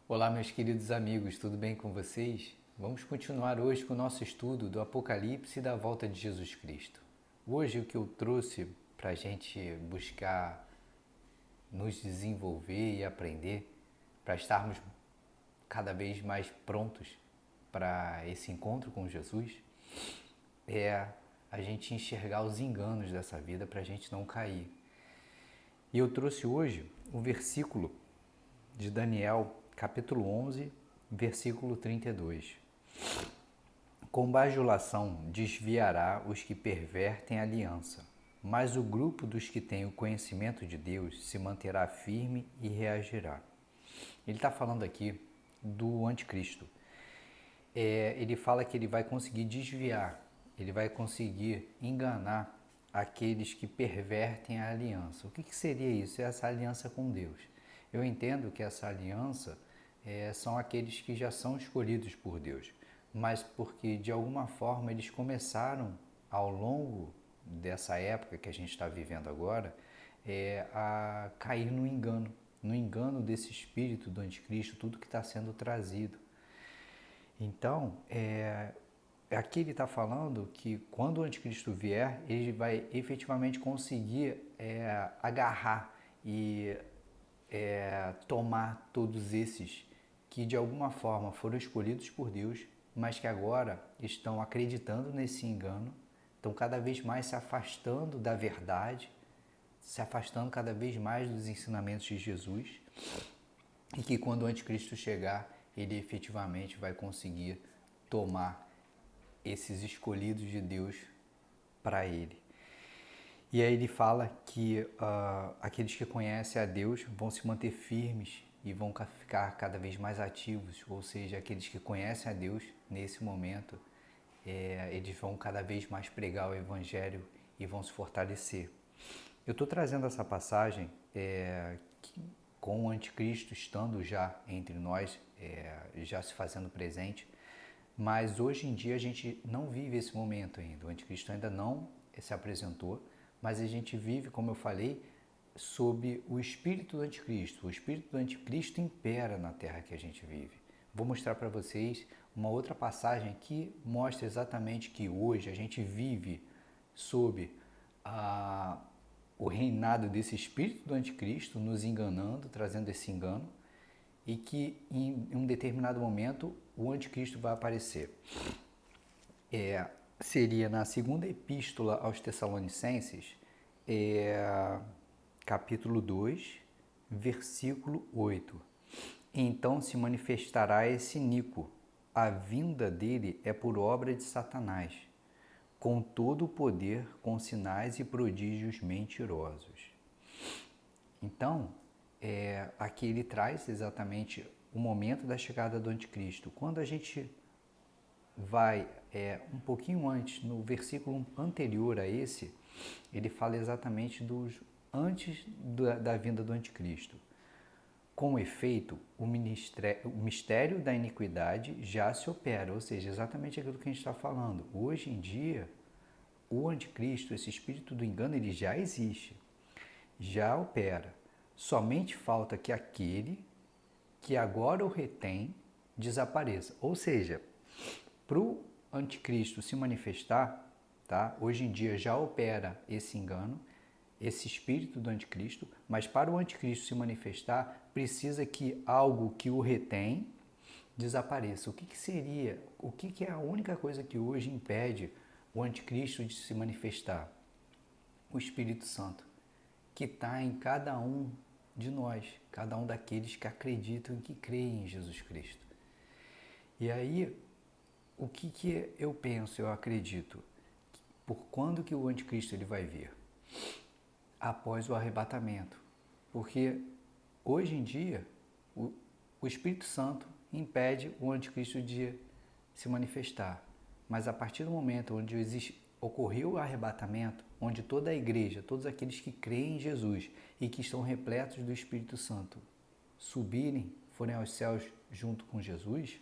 Olá, meus queridos amigos, tudo bem com vocês? Vamos continuar hoje com o nosso estudo do Apocalipse e da volta de Jesus Cristo. Hoje, o que eu trouxe para a gente buscar nos desenvolver e aprender, para estarmos cada vez mais prontos para esse encontro com Jesus, é a gente enxergar os enganos dessa vida para a gente não cair. E eu trouxe hoje o versículo de Daniel, capítulo 11, versículo 32. Com bajulação desviará os que pervertem a aliança, mas o grupo dos que têm o conhecimento de Deus se manterá firme e reagirá. Ele está falando aqui do anticristo. Ele fala que ele vai conseguir desviar, ele vai conseguir enganar aqueles que pervertem a aliança. O que seria isso? É essa aliança com Deus. Eu entendo que essa aliança são aqueles que já são escolhidos por Deus, mas porque de alguma forma eles começaram ao longo dessa época que a gente está vivendo agora a cair no engano desse espírito do anticristo, tudo que está sendo trazido. Então, aqui ele está falando que quando o anticristo vier, ele vai efetivamente conseguir agarrar e tomar todos esses que de alguma forma foram escolhidos por Deus, mas que agora estão acreditando nesse engano, estão cada vez mais se afastando da verdade, se afastando cada vez mais dos ensinamentos de Jesus, e que quando o anticristo chegar, ele efetivamente vai conseguir tomar esses escolhidos de Deus para ele. E aí ele fala que aqueles que conhecem a Deus vão se manter firmes e vão ficar cada vez mais ativos, ou seja, aqueles que conhecem a Deus nesse momento, eles vão cada vez mais pregar o Evangelho e vão se fortalecer. Eu estou trazendo essa passagem com o anticristo estando já entre nós, já se fazendo presente, mas hoje em dia a gente não vive esse momento ainda. O anticristo ainda não se apresentou, mas a gente vive, como eu falei, sob o espírito do anticristo. O espírito do anticristo impera na terra que a gente vive. Vou mostrar para vocês uma outra passagem que mostra exatamente que hoje a gente vive sob o reinado desse espírito do anticristo nos enganando, trazendo esse engano, e que em um determinado momento o anticristo vai aparecer. Seria na segunda epístola aos Tessalonicenses, capítulo 2, versículo 8. Então se manifestará esse iníquo, a vinda dele é por obra de Satanás, com todo o poder, com sinais e prodígios mentirosos. Então, aqui ele traz exatamente o momento da chegada do anticristo. Quando a gente vai um pouquinho antes, no versículo anterior a esse, ele fala exatamente dos antes da vinda do anticristo. Com efeito, o mistério da iniquidade já se opera, ou seja, exatamente aquilo que a gente está falando. Hoje em dia, o anticristo, esse espírito do engano, ele já existe, já opera. Somente falta que aquele que agora o retém desapareça. Ou seja, para o anticristo se manifestar, tá? Hoje em dia já opera esse engano, esse espírito do anticristo, mas para o anticristo se manifestar, precisa que algo que o retém desapareça. O que seria? O que é a única coisa que hoje impede o anticristo de se manifestar? O Espírito Santo, que está em cada um de nós, cada um daqueles que acreditam e que creem em Jesus Cristo. E aí, o que eu penso, eu acredito? Por quando que o anticristo ele vai vir? Após o arrebatamento. Porque hoje em dia, o Espírito Santo impede o anticristo de se manifestar. Mas a partir do momento onde ocorreu o arrebatamento, onde toda a igreja, todos aqueles que creem em Jesus e que estão repletos do Espírito Santo, subirem, forem aos céus junto com Jesus,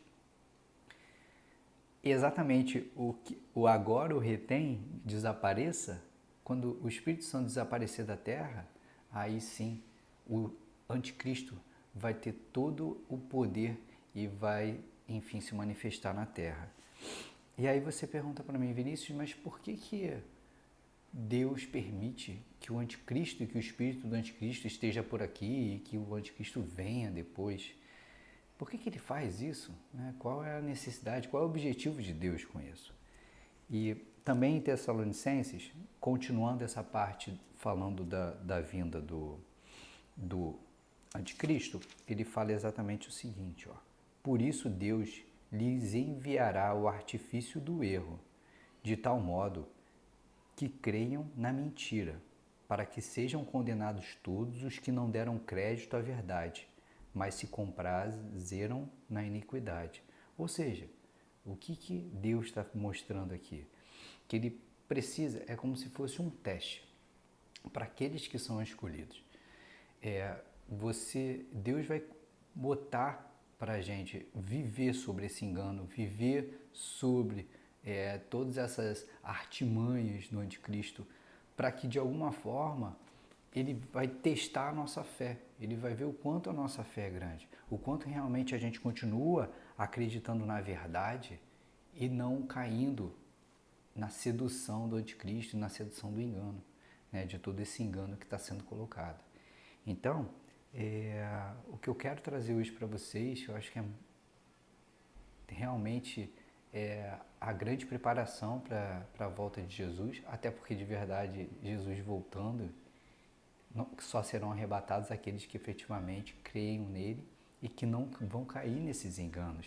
exatamente o agora, o retém, desapareça, quando o Espírito Santo desaparecer da terra, aí sim o anticristo vai ter todo o poder e vai, enfim, se manifestar na Terra. E aí você pergunta para mim, Vinícius, mas por que Deus permite que o anticristo e que o espírito do anticristo esteja por aqui e que o anticristo venha depois? Por que ele faz isso? Qual é a necessidade, qual é o objetivo de Deus com isso? E também em Tessalonicenses, continuando essa parte falando da vinda do anticristo, ele fala exatamente o seguinte, ó: por isso Deus lhes enviará o artifício do erro, de tal modo que creiam na mentira, para que sejam condenados todos os que não deram crédito à verdade, mas se comprazeram na iniquidade. Ou seja, o que Deus está mostrando aqui? Que ele precisa, é como se fosse um teste para aqueles que são escolhidos. Deus vai botar para a gente viver sobre esse engano, viver sobre todas essas artimanhas do anticristo, para que de alguma forma ele vai testar a nossa fé, ele vai ver o quanto a nossa fé é grande, o quanto realmente a gente continua acreditando na verdade e não caindo na sedução do anticristo, na sedução do engano, de todo esse engano que está sendo colocado. Então, o que eu quero trazer hoje para vocês, eu acho que é realmente a grande preparação para a volta de Jesus, até porque de verdade Jesus voltando, só serão arrebatados aqueles que efetivamente creiam nele e que não vão cair nesses enganos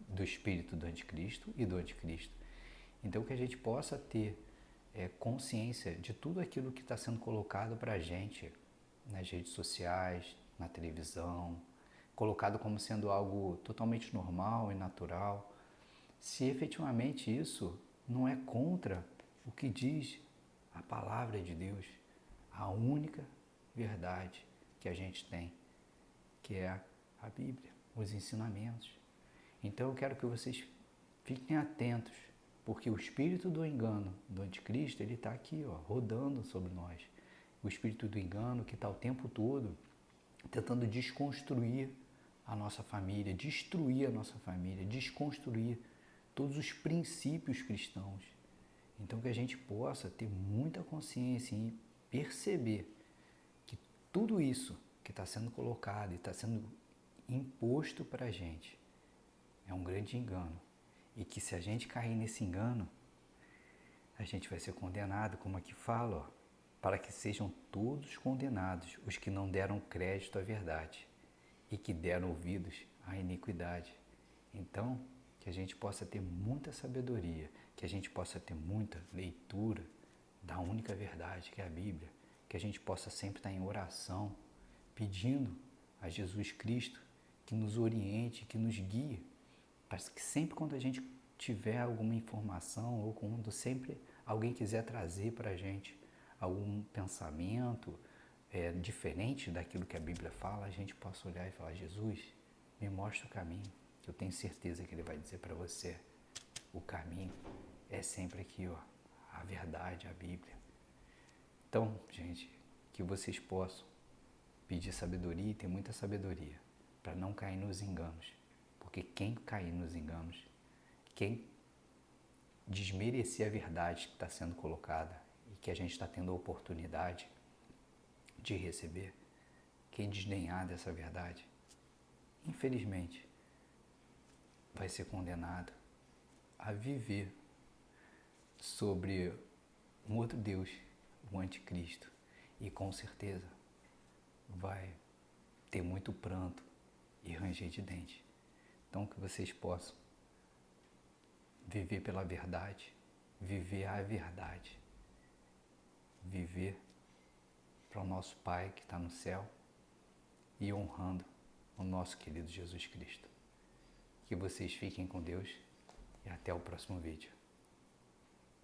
do espírito do anticristo e do anticristo. Então que a gente possa ter consciência de tudo aquilo que está sendo colocado para a gente nas redes sociais, na televisão, colocado como sendo algo totalmente normal e natural, se efetivamente isso não é contra o que diz a palavra de Deus, a única verdade que a gente tem, que é a Bíblia, os ensinamentos. Então eu quero que vocês fiquem atentos, porque o espírito do engano, do anticristo, ele está aqui, ó, rodando sobre nós. O espírito do engano que está o tempo todo tentando desconstruir a nossa família, destruir a nossa família, desconstruir todos os princípios cristãos. Então que a gente possa ter muita consciência e perceber que tudo isso que está sendo colocado e está sendo imposto para a gente é um grande engano. E que se a gente cair nesse engano, a gente vai ser condenado, como aqui fala, ó, para que sejam todos condenados os que não deram crédito à verdade e que deram ouvidos à iniquidade. Então, que a gente possa ter muita sabedoria, que a gente possa ter muita leitura da única verdade, que é a Bíblia, que a gente possa sempre estar em oração, pedindo a Jesus Cristo que nos oriente, que nos guie, para que sempre quando a gente tiver alguma informação ou quando sempre alguém quiser trazer para a gente algum pensamento diferente daquilo que a Bíblia fala, a gente possa olhar e falar: Jesus, me mostra o caminho, que eu tenho certeza que Ele vai dizer para você. O caminho é sempre aqui, ó, a verdade, a Bíblia. Então, gente, que vocês possam pedir sabedoria e ter muita sabedoria para não cair nos enganos, porque quem cair nos enganos, quem desmerecer a verdade que está sendo colocada e que a gente está tendo a oportunidade de receber, quem desdenhar dessa verdade, infelizmente, vai ser condenado a viver sobre um outro Deus, o anticristo, e com certeza vai ter muito pranto e ranger de dente. Então que vocês possam viver pela verdade, viver a verdade, viver para o nosso Pai que está no céu e honrando o nosso querido Jesus Cristo. Que vocês fiquem com Deus e até o próximo vídeo.